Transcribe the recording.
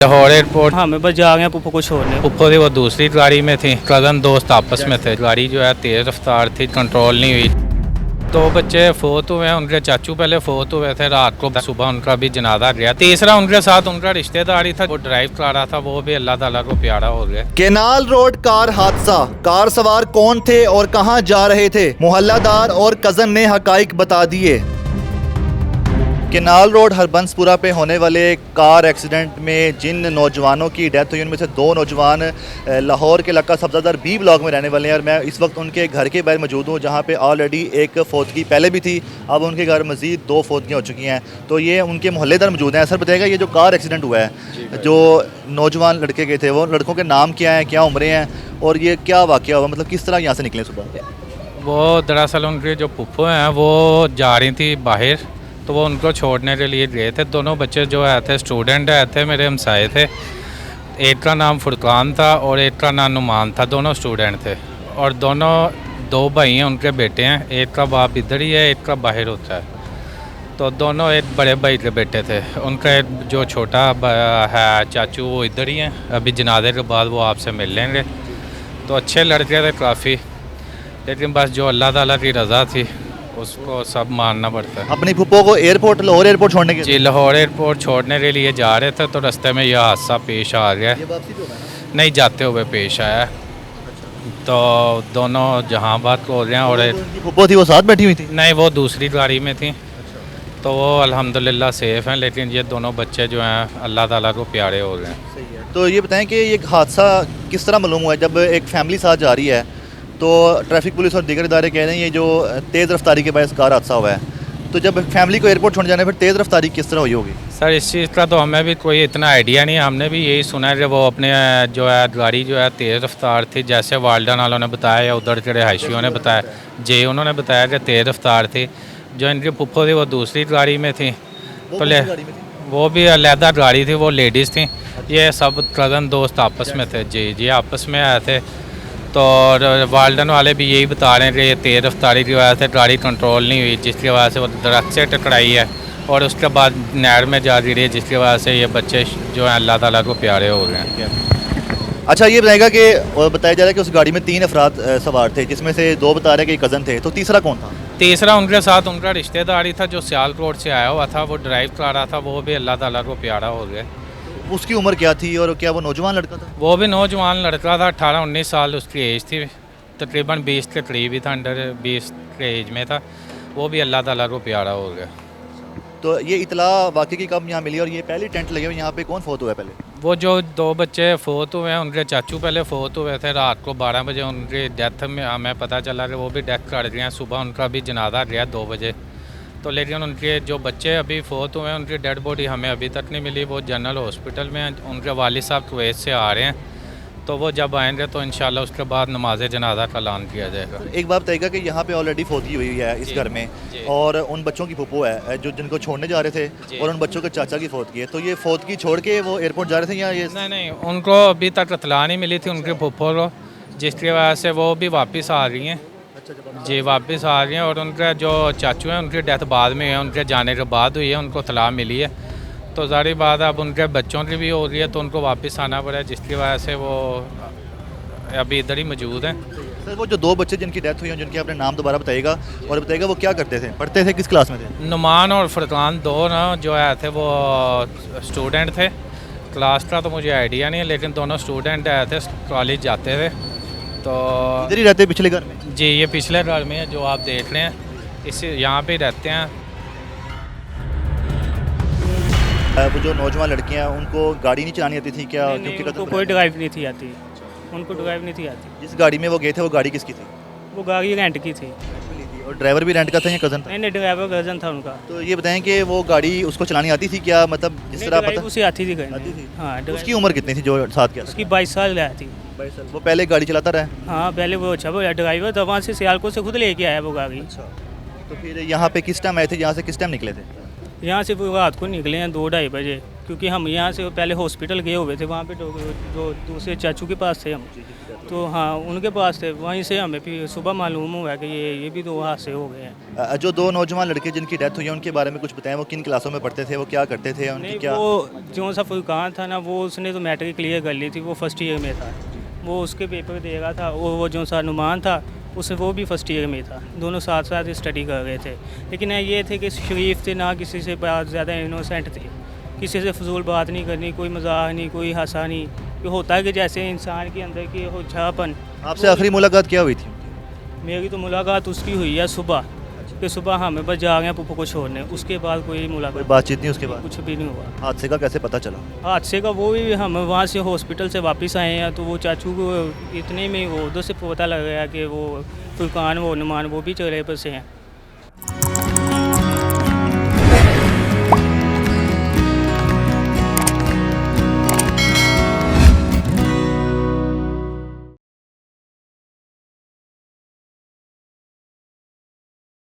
Lahore airport. हाँ मैं बस जा रहे हैं पुप्पो को छोड़ने। पुप्पो थी वो दूसरी गाड़ी में थी, कज़न दोस्त आपस में थे। गाड़ी जो है तेज़ रफ्तार थी, कंट्रोल नहीं हुई। दो बच्चे फोत हुए हैं, उनके चाचू पहले फोत हुए थे रात को, सुबह उनका भी जनाजा गया। तीसरा उनके साथ उनका रिश्तेदारी था, वो ड्राइव कर रहा था, वो भी अल्लाह ताला को प्यारा हो गया। केनाल रोड कार हादसा, कार सवार कौन थे और कहां जा रहे थे, मोहल्लादार और कजन ने हकाइक बता दिए। केनाल रोड हरबंसपुरा पे होने वाले कार एक्सीडेंट में जिन नौजवानों की डेथ हुई उनमें से दो नौजवान लाहौर के इलाका सब्ज़ादार बी ब्लॉक में रहने वाले हैं और मैं इस वक्त उनके घर के बाहर मौजूद हूँ, जहाँ पे ऑलरेडी एक फौतगी पहले भी थी, अब उनके घर मज़ीद दो फौतगियाँ हो चुकी हैं। तो ये उनके मोहल्लेदार मौजूद हैं। सर बताइएगा, ये जो कार एक्सीडेंट हुआ है, जो नौजवान लड़के के थे, वो लड़कों के नाम क्या हैं, क्या उम्रें हैं और ये क्या वाक़या हुआ, मतलब किस तरह यहाँ से निकले सुबह? वो दरअसल उनके जो पुप्पो हैं वो जा रही थी बाहर, तो वो उनको छोड़ने के लिए गए थे। दोनों बच्चे जो आए थे स्टूडेंट आए थे, मेरे हमसाए थे। एक का नाम फुरकान था और एक का नाम नुमान था, दोनों स्टूडेंट थे और दोनों दो भाई हैं, उनके बेटे हैं। एक का बाप इधर ही है, एक का बाहर होता है। तो दोनों एक बड़े भाई के बेटे थे। उनका एक जो छोटा है चाचू, वो इधर ही हैं। अभी जनाजे के बाद वो आपसे मिल लेंगे। तो अच्छे लड़के थे काफ़ी, लेकिन बस जो अल्लाह ताला की रज़ा थी उसको सब मानना पड़ता है। अपनी फुप्पो को एयरपोर्ट, लाहौर एयरपोर्ट छोड़ने के जी, लाहौर एयरपोर्ट छोड़ने के लिए जा रहे थे, तो रास्ते में यह हादसा पेश आ गया। नहीं, जाते हुए पेश आया। तो दोनों जहांबाद को हो गए और फुप्पो थी वो साथ बैठी हुई थी? नहीं, वो दूसरी गाड़ी में थी। तो वो अल्हम्दुलिल्लाह सेफ़ हैं, लेकिन ये दोनों बच्चे जो हैं अल्लाह ताला को प्यारे हो गए हैं। तो ये बताएं कि ये हादसा किस तरह मालूम हुआ है? जब एक फैमिली साथ जा रही है तो ट्रैफिक पुलिस और दीगर इदारे कह रहे हैं ये जो तेज़ रफ्तारी के बायस कार हादसा हुआ है, तो जब फैमिली को एयरपोर्ट छोड़ जाने फिर तेज़ रफ्तारी किस तरह हुई होगी? सर इस चीज़ का तो हमें भी कोई इतना आइडिया नहीं है। हमने भी यही सुना है कि वो अपने जो है गाड़ी जो है तेज़ रफ्तार थी, जैसे वालदा वालों ने बताया या उधर के रिहायशियों ने बताया, जे उन्होंने बताया कि तेज़ रफ्तार थी। जो इनकी पुप्पो थी वो दूसरी गाड़ी में थी, तो वो भी अलहदा गाड़ी थी, वो लेडीज़ थी। ये सब कज़न दोस्त आपस में थे। जी आपस में आए थे। तो वाल्डन वाले भी यही बता रहे हैं कि ये तेज़ रफ्तारी की वजह से गाड़ी कंट्रोल नहीं हुई, जिसकी वजह से वो दरख्त से टकराई है और उसके बाद नहर में जा गिरी है, जिसकी वजह से ये बच्चे जो हैं अल्लाह ताला को प्यारे हो गए हैं। अच्छा, ये बताएगा कि बताया जा रहा है कि उस गाड़ी में 3 अफराद सवार थे, जिसमें से 2 बता रहे कि कज़न थे, तो तीसरा कौन था? तीसरा उनके साथ उनका रिश्तेदारी था जो सियालकोट से आया हुआ था, वो ड्राइव कर रहा था, वो भी अल्लाह ताला को प्यारा हो गया। उसकी उम्र क्या थी और क्या वो नौजवान लड़का था? वो भी नौजवान लड़का था, 18-19 साल उसकी एज थी, तकरीबन 20 के करीब ही था, अंडर 20 के एज में था। वो भी अल्लाह ताला को प्यारा हो गया। तो ये इतला वाकई की कब यहाँ मिली और ये पहले टेंट लगे हुए यहाँ पे कौन फोत हुआ है पहले? वो जो दो बच्चे फोत हुए हैं, उनके चाचू पहले फोत हुए थे रात को 12 बजे। उनकी डेथ में हमें पता चला कि वो भी डेथ कर गए हैं। सुबह उनका भी जनाजा गया 2 बजे। तो लेकिन उनके जो बच्चे अभी फोत हुए हैं, उनकी डेड बॉडी हमें अभी तक नहीं मिली। वो जनरल हॉस्पिटल में हैं। उनके वालिद साहब कुवैत से आ रहे हैं, तो वो जब आएंगे तो इंशाल्लाह उसके बाद नमाज जनाजा का ऐलान किया जाएगा। एक बात बताइएगा कि यहाँ पे ऑलरेडी फौतगी हुई है इस घर में, और उन बच्चों की फुप्पो है जो जिनको छोड़ने जा रहे थे, और उन बच्चों के चाचा की फौतगी है, तो ये फौतगी छोड़ के वो एयरपोर्ट जा रहे थे या ये? नहीं, उनको अभी तक इत्तला नहीं मिली थी उनके फुप्पो को, जिसकी वजह से वो भी वापस आ रही हैं। जी वापस आ रही हैं। और उनका जो चाचू हैं उनकी डेथ बाद में है, उनके जाने के बाद हुई है, उनको इत्तला मिली है। तो ज़ाहिर बात है अब उनके बच्चों की भी हो रही है, तो उनको वापस आना पड़ा, जिसकी वजह से वो अभी इधर ही मौजूद हैं। सर वो जो 2 बच्चे जिनकी डेथ हुई है, जिनके अपने नाम दोबारा बताइएगा और बताइएगा वो क्या करते थे, पढ़ते थे, किस क्लास में थे? नुमान और फुरकान दो ना जो आए थे वो स्टूडेंट थे। क्लास का तो मुझे आइडिया नहीं है, लेकिन दोनों स्टूडेंट आए थे, कॉलेज जाते थे। तो इधर ही रहते पिछले घर में? जी ये पिछले घर में है जो आप देख रहे हैं, इस यहाँ पे रहते हैं। वो जो नौजवान लड़कियाँ हैं उनको गाड़ी नहीं चलानी आती थी क्या? क्योंकि उनको कोई ड्राइव नहीं थी आती, उनको ड्राइव नहीं थी आती। जिस गाड़ी में वो गए थे वो गाड़ी किसकी थी? वो गाड़ी रेंट की थी। और ड्राइवर भी रेंट का था या कज़न था? नहीं, ड्राइवर कज़न था उनका। तो ये बताएं कि वो गाड़ी उसको चलानी आती थी क्या, मतलब जिस तरह पता उसे आती थी आती थी? हाँ, उसकी उम्र कितनी थी जो साथ क्या? उसकी 22 साल रहा थी। 22 साल। वो पहले गाड़ी चलाता रहा? हाँ पहले वो अच्छा वो ड्राइवर था, वहाँ से सियालकोट से खुद लेके आया वो गाड़ी। तो फिर यहाँ पे किस टाइम आए थे, यहाँ से किस टाइम निकले थे? यहाँ से वो रात को निकले हैं 2-2:30 बजे, क्योंकि हम यहाँ से पहले हॉस्पिटल गए हुए थे, वहाँ पे जो दूसरे चाचू के पास थे हम, तो हाँ उनके पास थे, वहीं से हमें फिर सुबह मालूम हुआ कि ये भी 2 हादसे हो गए हैं। जो 2 नौजवान लड़के जिनकी डेथ हुई है उनके बारे में कुछ बताएं, वो किन क्लासों में पढ़ते थे, वो क्या करते थे, उनकी नहीं, क्या? वो जो सा फुरकान था ना, वो उसने तो मैट्रिक क्लियर कर ली थी, वो फर्स्ट ईयर में था, वो उसके पेपर दे रहा था। वो जो सा नुमान था उसे वो भी फर्स्ट ईयर में था, दोनों साथ साथ स्टडी कर रहे थे। लेकिन ये थे कि शरीफ थे, ना किसी से बात ज़्यादा इनोसेंट थे, किसी से फजूल बात नहीं करनी, कोई मजाक नहीं, कोई हंसा नहीं। ये होता है कि जैसे इंसान के अंदर की हो छापन। आपसे आखिरी मुलाकात क्या हुई थी? मेरी तो मुलाकात उसकी हुई है सुबह, कि सुबह हमें बस जा रहे हैं पुप्पो को छोड़ने, उसके बाद कोई कोई मुलाकात बातचीत नहीं उसके बाद? कुछ भी नहीं हुआ। हादसे का कैसे पता चला? हादसे का वो भी हम वहाँ से हॉस्पिटल से वापस आए हैं, तो वो चाचू को इतने में वो उधर से पता लग गया कि वो फुरकान वो नुमान वो भी चौराहे पर से हैं।